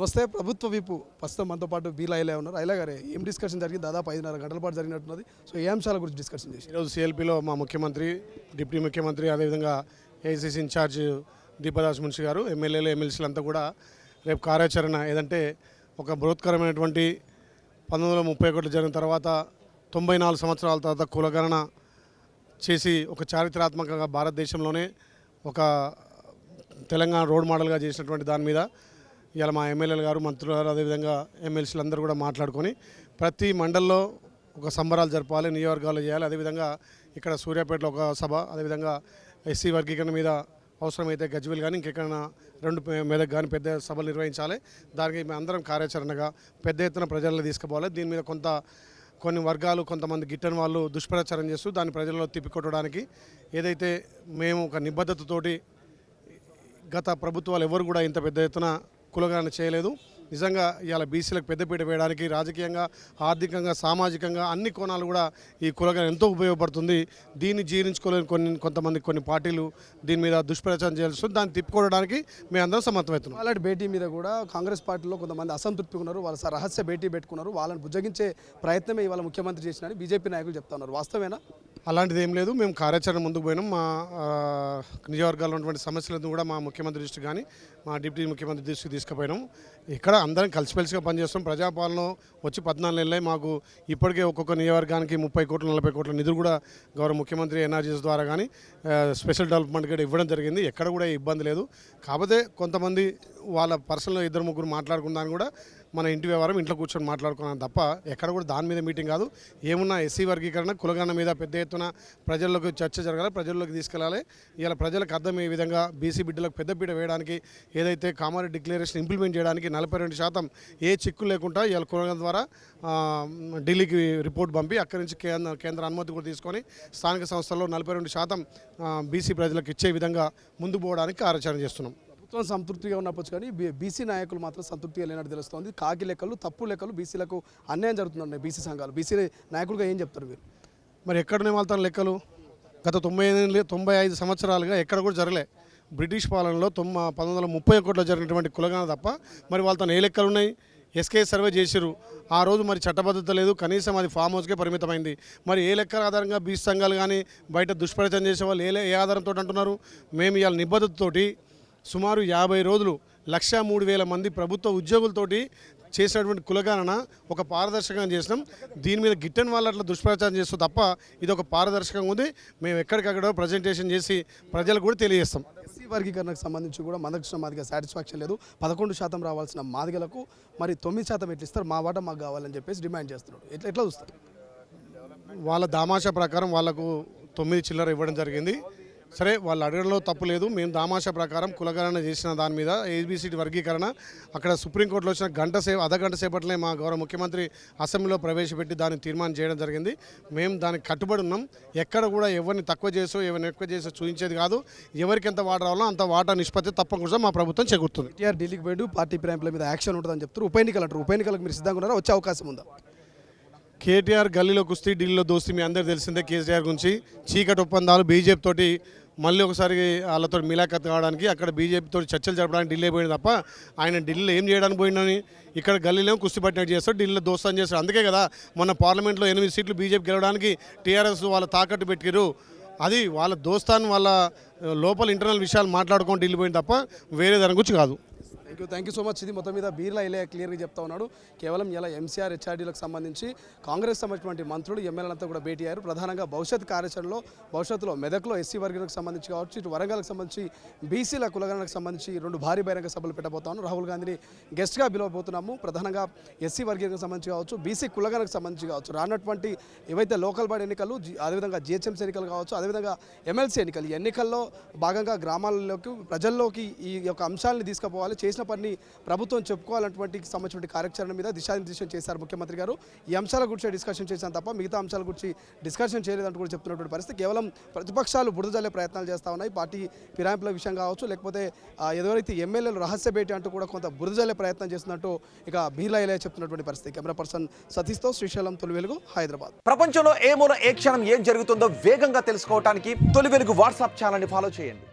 నమస్తే. ప్రభుత్వ విపు ప్రస్తుతం మనతో పాటు బీర్లా ఐలయ్య ఉన్నారు. ఐలయ్య గారే, ఏం డిస్కషన్ జరిగింది? దాదాపు 5.5 గంటల పాటు జరిగినట్టున్నది. సో ఏ అంశాల గురించి డిస్కషన్ చేసి ఈరోజు సిఎల్పిలో మా ముఖ్యమంత్రి, డిప్యూటీ ముఖ్యమంత్రి, అదేవిధంగా ఏఐసిసి ఇన్ఛార్జ్ దీపదాస్ మున్షి గారు, ఎమ్మెల్యేలు ఎమ్మెల్సీలు అంతా కూడా రేపు కార్యాచరణ ఏదంటే ఒక బృహత్కరమైనటువంటి 1931 జరిగిన తర్వాత 94 సంవత్సరాల తర్వాత కులగణన చేసి ఒక చారిత్రాత్మకంగా భారతదేశంలోనే ఒక తెలంగాణ రోడ్ మోడల్గా చేసినటువంటి దాని మీద ఇలా మా ఎమ్మెల్యేలు గారు, మంత్రులు గారు, అదేవిధంగా ఎమ్మెల్సీలు అందరూ కూడా మాట్లాడుకొని ప్రతి మండల్లో ఒక సంబరాలు జరపాలి, నియోజకవర్గాలు చేయాలి. అదేవిధంగా ఇక్కడ సూర్యాపేటలో ఒక సభ, అదేవిధంగా ఎస్సీ వర్గీకరణ మీద అవసరమైతే గజ్వేల్ కానీ ఇంకెక్కడైనా 2 మెదక్ కానీ పెద్ద సభలు నిర్వహించాలి. దానికి మేము అందరం కార్యాచరణగా పెద్ద ఎత్తున ప్రజల్లో తీసుకుపోవాలి. దీని మీద కొన్ని వర్గాలు, కొంతమంది గిట్టని వాళ్ళు దుష్ప్రచారం చేస్తూ దాన్ని ప్రజల్లో తిప్పికొట్టడానికి ఏదైతే మేము ఒక నిబద్ధతతోటి గత ప్రభుత్వాలు ఎవరు కూడా ఇంత పెద్ద ఎత్తున కులగణన చేయలేదు. నిజంగా ఇవాళ బీసీలకు పెద్దపీట వేయడానికి రాజకీయంగా, ఆర్థికంగా, సామాజికంగా అన్ని కోణాలు కూడా ఈ కులగణన ఎంతో ఉపయోగపడుతుంది. దీన్ని జీర్ణించుకోలేని కొన్ని పార్టీలు దీని మీద దుష్ప్రచారం చేయాల్సి వస్తుంది. దాన్ని తిప్పుకోవడానికి మేము అందరం సమర్థమవుతున్నాం. అలాంటి భేటీ మీద కూడా కాంగ్రెస్ పార్టీలో కొంతమంది అసంతృప్తి ఉన్నారు. వాళ్ళ రహస్య భేటీ పెట్టుకున్నారు. వాళ్ళని బుజ్జగించే ప్రయత్నమే ఇవాళ ముఖ్యమంత్రి చేసినని బీజేపీ నాయకులు చెప్తా ఉన్నారు. వాస్తవేనా? అలాంటిది ఏం లేదు. మేము కార్యాచరణ ముందుకు పోయినాం. మా నియోజకవర్గాల్లో ఉన్నటువంటి సమస్యలను కూడా మా ముఖ్యమంత్రి దృష్టి కానీ మా డిప్యూటీ ముఖ్యమంత్రి దృష్టికి తీసుకుపోయినాం. ఇక్కడ అందరం కలిసిమెలిసిగా పనిచేస్తాం. ప్రజాపాలన వచ్చి 14 నెలలే. మాకు ఇప్పటికే ఒక్కొక్క నియోజకవర్గానికి 30 కోట్లు 40 కోట్ల నిధులు కూడా గౌరవ ముఖ్యమంత్రి ఎన్ఆర్జీఎస్ ద్వారా కానీ స్పెషల్ డెవలప్మెంట్ కూడా ఇవ్వడం జరిగింది. ఎక్కడ కూడా ఇబ్బంది లేదు. కాకపోతే కొంతమంది వాళ్ళ పర్సనల్ 2-3 మాట్లాడుకున్నాను కూడా మన ఇంటి వ్యవహారం ఇంట్లో కూర్చొని మాట్లాడుకున్నాను తప్ప ఎక్కడ కూడా దాని మీద మీటింగ్ కాదు. ఏమున్నా ఎస్సీ వర్గీకరణ, కులగణన మీద పెద్ద ఎత్తున ప్రజల్లోకి చర్చ జరగాలి, ప్రజల్లోకి తీసుకెళ్లాలి. ఇలా ప్రజలకు అర్థమయ్యే విధంగా బీసీ బిడ్డలకు పెద్దపీట వేయడానికి, ఏదైతే కామారెడ్డి డిక్లరేషన్ ఇంప్లిమెంట్ చేయడానికి 42% ఏ చిక్కు లేకుండా ఇలా కులగణన ద్వారా ఢిల్లీకి రిపోర్ట్ పంపి అక్కడి నుంచి కేంద్ర అనుమతి కూడా తీసుకొని స్థానిక సంస్థల్లో 42% బీసీ ప్రజలకు ఇచ్చే విధంగా ముందు పోవడానికి కార్యాచరణ చేస్తున్నాం. ప్రభుత్వం సంతృప్తిగా ఉన్నప్పుడు కానీ బీసీ నాయకులు మాత్రం సంతృప్తిగా లేనట్టు తెలుస్తోంది. కాకి లెక్కలు, తప్పు లెక్కలు, బీసీలకు అన్యాయం జరుగుతుందండి. బీసీ సంఘాలు, బీసీ నాయకులుగా ఏం చెప్తారు మీరు? మరి ఎక్కడనే వెళ్తాను లెక్కలు? గత 95 సంవత్సరాలుగా ఎక్కడ కూడా జరగలే. బ్రిటిష్ పాలనలో 1931 జరిగినటువంటి కులగణన తప్ప మరి వాళ్ళతో ఏ లెక్కలు ఉన్నాయి? ఎస్కే సర్వే చేసిరు. ఆ రోజు మరి చట్టబద్ధత లేదు, కనీసం అది ఫామ్ హౌస్కే పరిమితమైంది. మరి ఏ లెక్కల ఆధారంగా బీసీ సంఘాలు కానీ బయట దుష్ప్రచారం చేసేవాళ్ళు ఏ ఆధారంతో అంటున్నారు? మేము ఇవాళ నిబద్ధతతోటి సుమారు 50 రోజులు 103,000 మంది ప్రభుత్వ ఉద్యోగులతోటి చేసినటువంటి కులగణన ఒక పారదర్శకంగా చేసినాం. దీని మీద గిట్టని వాళ్ళు అట్లా దుష్ప్రచారం చేస్తూ తప్ప ఇది ఒక పారదర్శకంగా ఉంది. మేము ఎక్కడికక్కడ ప్రజెంటేషన్ చేసి ప్రజలకు కూడా తెలియజేస్తాం. ఎస్సీ వర్గీకరణకు సంబంధించి కూడా మనకు మాదిగా సాటిస్ఫాక్షన్ లేదు. 11% రావాల్సిన మాదిగలకు మరి 9% ఎట్లా ఇస్తారు? మా వాటా మాకు కావాలని చెప్పేసి డిమాండ్ చేస్తున్నాడు. ఎట్లా చూస్తారు? వాళ్ళ దామాషా ప్రకారం వాళ్లకు 9 చిల్లర ఇవ్వడం జరిగింది. సరే, వాళ్ళు అడగడంలో తప్పు లేదు. మేము దామాషా ప్రకారం కులగణన చేసిన దాని మీద ఏబిసిడి వర్గీకరణ అక్కడ సుప్రీంకోర్టులో వచ్చిన అర్ధగంట సేపట్లే మా గౌరవ ముఖ్యమంత్రి అసెంబ్లీలో ప్రవేశపెట్టి దాన్ని తీర్మానం చేయడం జరిగింది. మేము దానికి కట్టుబడి ఉన్నాం. ఎక్కడ కూడా ఎవరిని తక్కువ చేసో ఎవరిని ఎక్కువ చేసో చూపించేది కాదు. ఎవరికి ఎంత వాటా రావాలో అంత వాటా నిష్పత్తి తప్పకుండా మా ప్రభుత్వం చేకూరుతుంది. కేటీఆర్ ఢిల్లీకి పోయి పార్టీ ఫిరాయింపుల మీద యాక్షన్ ఉంటుందని చెప్తారు. ఉప ఎన్నికలు అంటారు. ఉప ఎన్నికలకు మీరు సిద్ధంగా ఉన్నారా? వచ్చే అవకాశం ఉందా? కేటీఆర్ గల్లీలో కుస్తీ, ఢిల్లీలో దోస్తీ మీ అందరికీ తెలిసిందే. కేసీఆర్ గురించి చీకటి ఒప్పందాలు బీజేపీ తోటి మళ్ళీ ఒకసారి వాళ్ళతో మిలాఖత్ కావడానికి అక్కడ బీజేపీతో చర్చలు జరపడానికి ఢిల్లీ పోయింది తప్ప ఆయన ఢిల్లీలో ఏం చేయడానికి పోయిందని ఇక్కడ గల్లీలో కుస్తీ పట్టినట్టు చేస్తాడు, ఢిల్లీలో దోస్తాన్ని చేస్తాడు. అందుకే కదా మొన్న పార్లమెంట్లో 8 సీట్లు బీజేపీ గెలవడానికి టీఆర్ఎస్ వాళ్ళ తాకట్టు పెట్టారు. అది వాళ్ళ దోస్తాన్ని వాళ్ళ లోపల ఇంటర్నల్ విషయాలు మాట్లాడుకొని ఢిల్లీ పోయింది తప్ప వేరే దాని గురించి కాదు. Thank you so much. ఇది మొత్తం మీద బీర్లా ఐలయ్య క్లియర్గా చెప్తా ఉన్నాడు. కేవలం ఇలా ఎంసీఆర్ హెచ్ఆర్డీలకు సంబంధించి కాంగ్రెస్ సంబంధించినటువంటి మంత్రులు ఎమ్మెల్యేలంతా కూడా భేటీ అయ్యారు. ప్రధానంగా భవిష్యత్తులో మెదక్లో ఎస్సీ వర్గీకరణకు సంబంధించి కావచ్చు, ఇటు వరంగల్కి సంబంధించి బీసీల కులగణనకు సంబంధించి 2 భారీ బహిరంగ సభలు పెట్టబోతాను. రాహుల్ గాంధీని గెస్ట్గా పిలవబోతున్నాము. ప్రధానంగా ఎస్సీ వర్గీకరణకు సంబంధించి కావచ్చు, బీసీ కులగణనకు సంబంధించి కావచ్చు, రానటువంటి ఏవైతే లోకల్ బాడీ ఎన్నికలు, అదేవిధంగా జిహెచ్ఎంసీ ఎన్నికలు కావచ్చు, అదేవిధంగా ఎమ్మెల్సీ ఎన్నికలు, ఈ ఎన్నికల్లో భాగంగా గ్రామాల్లోకి ప్రజల్లోకి ఈ యొక్క అంశాలను తీసుకుపోవాలి, చేసిన పని ప్రభుత్వం చెప్పుకోవాలన్నటువంటి సంబంధించిన కార్యాచరణ మీద దిశానిర్దేశం చేశారు ముఖ్యమంత్రి గారు. ఈ అంశాల గురించి డిస్కషన్ చేశాను తప్ప మిగతా అంశాల గురించి డిస్కషన్ చేయలేదంటూ కూడా చెప్తున్నటువంటి పరిస్థితి. కేవలం ప్రతిపక్షాలు బురద జల్లే ప్రయత్నాలు చేస్తూ ఉన్నాయి. పార్టీ ఫిరాయింపుల విషయం కావచ్చు, లేకపోతే ఎవరైతే ఎమ్మెల్యేలు రహస్య భేటీ అంటూ కూడా కొంత బురద జల్లే ప్రయత్నం చేస్తున్నట్టు ఇక బీర్లా ఐలయ్య చెప్తున్నటువంటి పరిస్థితి. కెమెరా పర్సన్ సతీష్తో శ్రీశైలం, తొలి వెలుగు, హైదరాబాద్. ప్రపంచంలో ఏ మూల ఏ క్షణం ఏం జరుగుతుందో వేగంగా తెలుసుకోవడానికి తొలి వెలుగు వాట్సాప్ ఛానల్ని ఫాలో చేయండి.